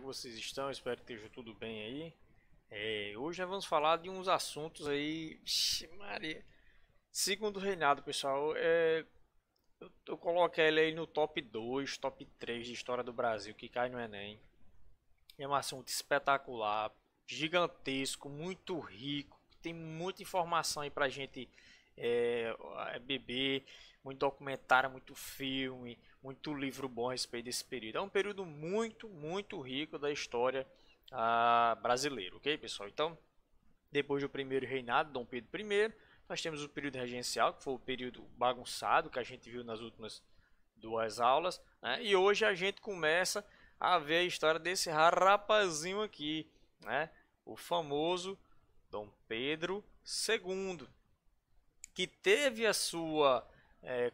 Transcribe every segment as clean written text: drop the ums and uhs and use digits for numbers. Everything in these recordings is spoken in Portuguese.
que vocês estão? Espero que esteja tudo bem aí. Hoje nós vamos falar de uns assuntos aí. Ixi, Maria. Segundo reinado, pessoal, eu coloquei ele aí no top 2, top 3 de história do Brasil, que cai no Enem. É um assunto espetacular, gigantesco, muito rico, tem muita informação aí pra gente beber, muito documentário, muito filme, muito livro bom a respeito desse período. É um período muito rico da história brasileira, ok, pessoal? Então, depois do primeiro reinado, Dom Pedro I, nós temos o período regencial, que foi o período bagunçado que a gente viu nas últimas duas aulas, né? E hoje a gente começa a ver a história desse rapazinho aqui, né? O famoso Dom Pedro II, que teve a sua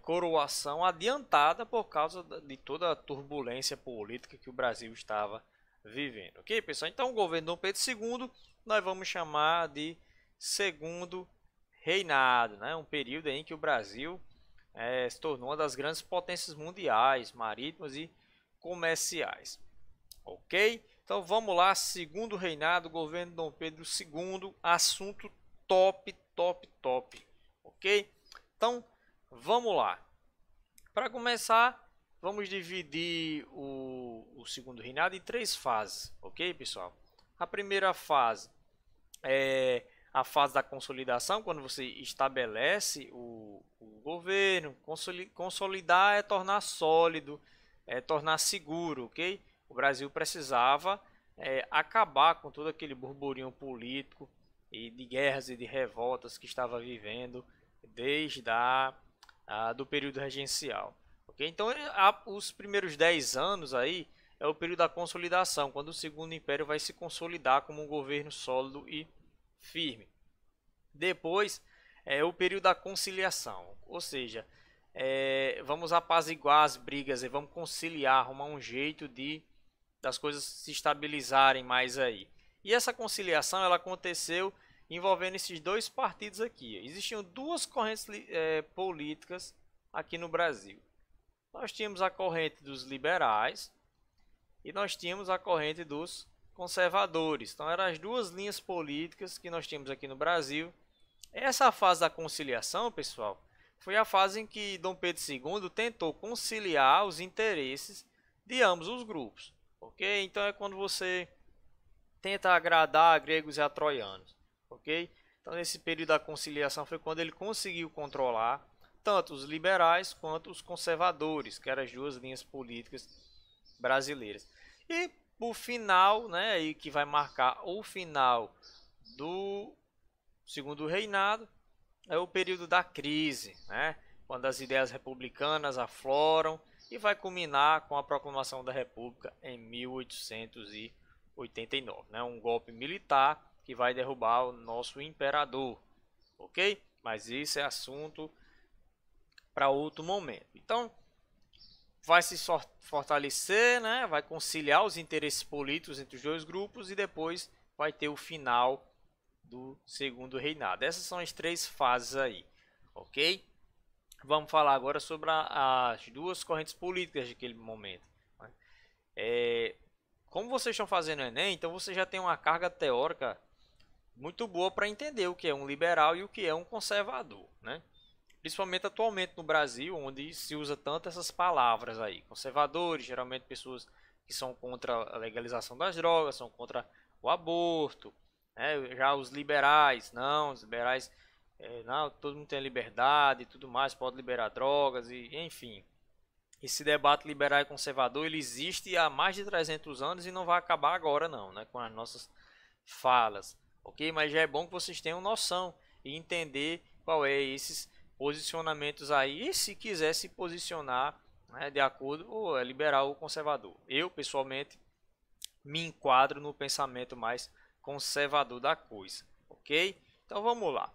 coroação adiantada por causa de toda a turbulência política que o Brasil estava vivendo. Ok, pessoal? Então, o governo Dom Pedro II nós vamos chamar de segundo reinado, né? Um período em que o Brasil se tornou uma das grandes potências mundiais, marítimas e comerciais. Ok? Então vamos lá, segundo reinado, governo Dom Pedro II, assunto top. Ok? Então vamos lá. Para começar, vamos dividir o segundo reinado em três fases, ok, pessoal? A primeira fase é a fase da consolidação, quando você estabelece o governo. Consolidar é tornar sólido, é tornar seguro, ok? O Brasil precisava acabar com todo aquele burburinho político e de guerras e de revoltas que estava vivendo desde do período regencial. Okay? Então, os primeiros 10 anos aí é o período da consolidação, quando o Segundo Império vai se consolidar como um governo sólido e firme. Depois é o período da conciliação, ou seja, vamos apaziguar as brigas e vamos conciliar, arrumar um jeito das coisas se estabilizarem mais aí. E essa conciliação ela aconteceu envolvendo esses dois partidos aqui. Existiam duas correntes políticas aqui no Brasil. Nós tínhamos a corrente dos liberais e nós tínhamos a corrente dos conservadores. Então eram as duas linhas políticas que nós tínhamos aqui no Brasil. Essa fase da conciliação, pessoal, foi a fase em que Dom Pedro II tentou conciliar os interesses de ambos os grupos. Ok? Então é quando você tenta agradar a gregos e a troianos. Ok? Então nesse período da conciliação foi quando ele conseguiu controlar tanto os liberais quanto os conservadores, que eram as duas linhas políticas brasileiras. E o final, né, aí que vai marcar o final do segundo reinado, é o período da crise, né, quando as ideias republicanas afloram e vai culminar com a proclamação da República em 1889, né, um golpe militar que vai derrubar o nosso imperador, ok? Mas isso é assunto para outro momento. Então, vai se fortalecer, né? Vai conciliar os interesses políticos entre os dois grupos e depois vai ter o final do segundo reinado. Essas são as três fases aí, ok? Vamos falar agora sobre as duas correntes políticas daquele momento. Como vocês estão fazendo Enem, então você já tem uma carga teórica muito boa para entender o que é um liberal e o que é um conservador, né? Principalmente atualmente no Brasil, onde se usa tanto essas palavras aí. Conservadores, geralmente pessoas que são contra a legalização das drogas, são contra o aborto, né? Já os liberais, não, os liberais, não, todo mundo tem liberdade e tudo mais, pode liberar drogas, e enfim. Esse debate liberal e conservador, ele existe há mais de 300 anos e não vai acabar agora não, né? Com as nossas falas, ok? Mas já é bom que vocês tenham noção e entender qual é esses posicionamentos aí, e se quiser se posicionar, né, de acordo, ou é liberal ou conservador. Eu, pessoalmente, me enquadro no pensamento mais conservador da coisa, ok? Então vamos lá.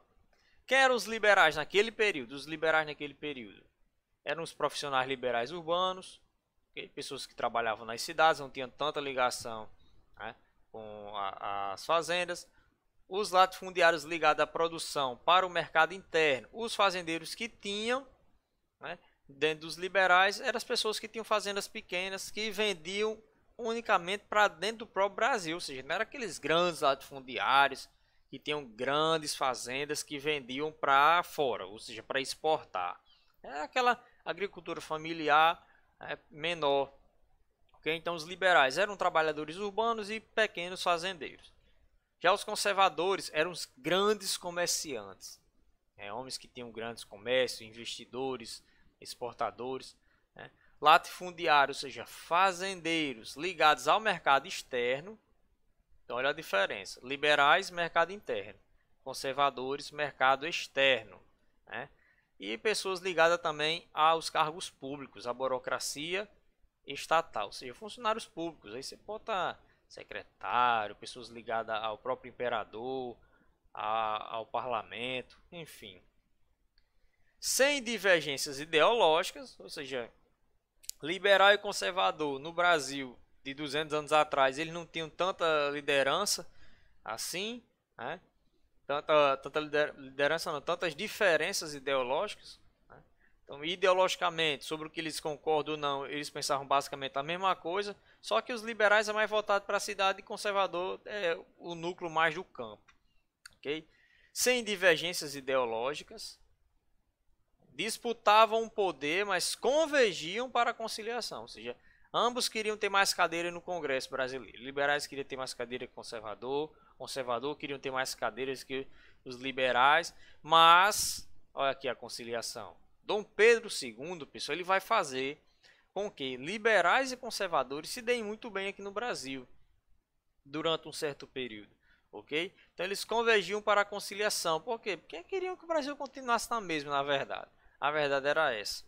Quem eram os liberais naquele período? Os liberais naquele período eram os profissionais liberais urbanos, okay? Pessoas que trabalhavam nas cidades, não tinham tanta ligação, né, com as fazendas. Os latifundiários ligados à produção para o mercado interno, os fazendeiros que tinham, né, dentro dos liberais, eram as pessoas que tinham fazendas pequenas que vendiam unicamente para dentro do próprio Brasil, ou seja, não era aqueles grandes latifundiários que tinham grandes fazendas que vendiam para fora, ou seja, para exportar. É aquela agricultura familiar menor. Okay? Então os liberais eram trabalhadores urbanos e pequenos fazendeiros. Já os conservadores eram os grandes comerciantes, homens que tinham grandes comércios, investidores, exportadores, né? Latifundiários, ou seja, fazendeiros ligados ao mercado externo. Então olha a diferença: liberais, mercado interno; conservadores, mercado externo, né? E pessoas ligadas também aos cargos públicos, à burocracia estatal, ou seja, funcionários públicos. Aí você bota secretário, pessoas ligadas ao próprio imperador, ao parlamento, enfim. Sem divergências ideológicas, ou seja, liberal e conservador no Brasil de 200 anos atrás, eles não tinham tanta liderança assim, né? Tanta liderança não, tantas diferenças ideológicas, né? Então, ideologicamente, sobre o que eles concordam ou não, eles pensavam basicamente a mesma coisa, só que os liberais é mais voltado para a cidade e conservador é o núcleo mais do campo, ok? Sem divergências ideológicas, disputavam o poder, mas convergiam para a conciliação, ou seja, ambos queriam ter mais cadeira no Congresso brasileiro. Liberais queriam ter mais cadeira que conservador queriam ter mais cadeiras que os liberais, mas olha aqui a conciliação. Dom Pedro II, pessoal, ele vai fazer com que liberais e conservadores se deem muito bem aqui no Brasil durante um certo período, ok? Então eles convergiam para a conciliação. Por quê? Porque queriam que o Brasil continuasse na mesma, na verdade. A verdade era essa,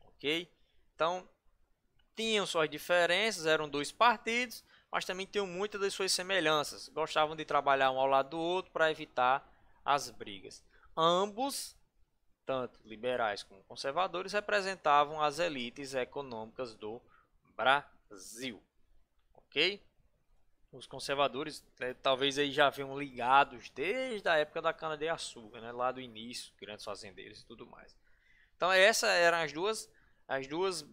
ok? Então tinham suas diferenças, eram dois partidos, mas também tinham muitas das suas semelhanças. Gostavam de trabalhar um ao lado do outro para evitar as brigas. Ambos, tanto liberais como conservadores, representavam as elites econômicas do Brasil, ok? Os conservadores talvez aí já venham ligados desde a época da cana-de-açúcar, né? Lá do início, grandes fazendeiros e tudo mais. Então essas eram as duas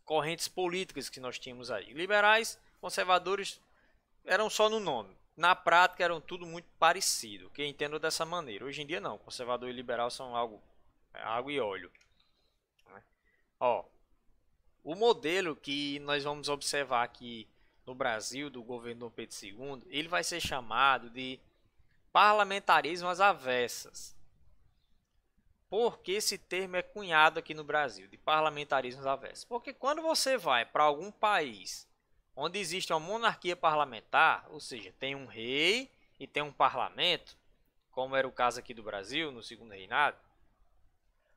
correntes políticas que nós tínhamos aí. Liberais, conservadores eram só no nome. Na prática eram tudo muito parecido, que entendo dessa maneira. Hoje em dia não, conservador e liberal são água e óleo. Ó, o modelo que nós vamos observar aqui no Brasil do governo Dom Pedro II, ele vai ser chamado de parlamentarismo às avessas. Por que esse termo é cunhado aqui no Brasil, de parlamentarismo às avessas? Porque quando você vai para algum país onde existe uma monarquia parlamentar, ou seja, tem um rei e tem um parlamento, como era o caso aqui do Brasil no segundo reinado,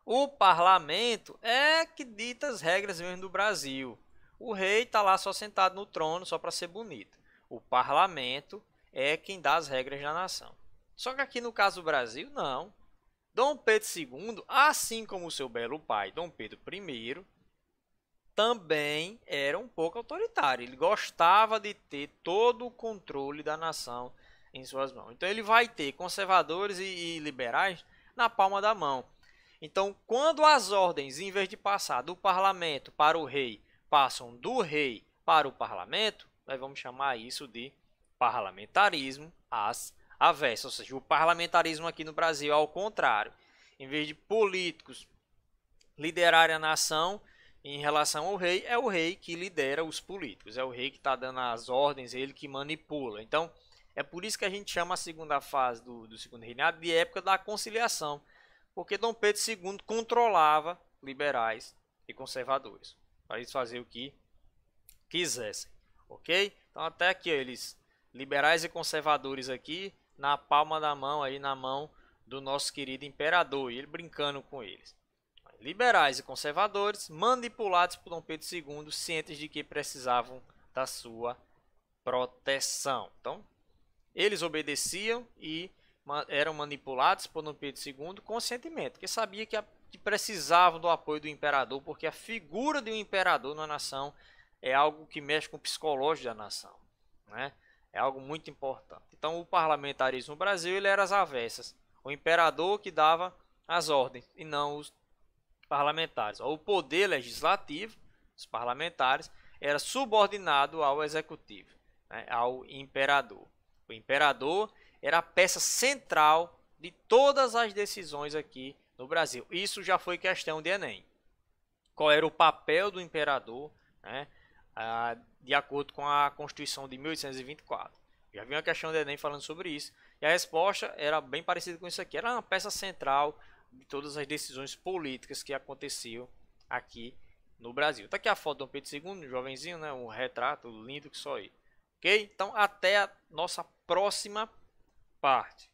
o parlamento é que dita as regras mesmo do Brasil. O rei está lá só sentado no trono só para ser bonito. O parlamento é quem dá as regras da nação. Só que aqui no caso do Brasil, não. Dom Pedro II, assim como o seu belo pai, Dom Pedro I, também era um pouco autoritário. Ele gostava de ter todo o controle da nação em suas mãos. Então ele vai ter conservadores e liberais na palma da mão. Então, quando as ordens, em vez de passar do parlamento para o rei, passam do rei para o parlamento, nós vamos chamar isso de parlamentarismo às avessas. Ou seja, o parlamentarismo aqui no Brasil é ao contrário. Em vez de políticos liderarem a nação em relação ao rei, é o rei que lidera os políticos. É o rei que está dando as ordens, é ele que manipula. Então, é por isso que a gente chama a segunda fase do segundo reinado de época da conciliação. Porque Dom Pedro II controlava liberais e conservadores para eles fazerem o que quisessem, ok? Então até aqui eles, liberais e conservadores aqui na palma da mão, aí na mão do nosso querido imperador, e ele brincando com eles. Liberais e conservadores manipulados por Dom Pedro II, cientes de que precisavam da sua proteção. Então eles obedeciam e eram manipulados por Dom Pedro II conscientemente, porque sabia que precisavam do apoio do imperador, porque a figura de um imperador na nação é algo que mexe com o psicológico da nação, né? É algo muito importante. Então o parlamentarismo no Brasil ele era às avessas, o imperador que dava as ordens e não os parlamentares. O poder legislativo, os parlamentares, era subordinado ao executivo, né, ao imperador. O imperador era a peça central de todas as decisões aqui no Brasil. Isso já foi questão de Enem. Qual era o papel do imperador, né, de acordo com a Constituição de 1824? Já vi uma questão de Enem falando sobre isso. E a resposta era bem parecida com isso aqui. Era uma peça central de todas as decisões políticas que aconteciam aqui no Brasil. Tá aqui a foto do Dom Pedro II, um jovenzinho, né? Um retrato lindo que só aí. Ok? Então, até a nossa próxima parte.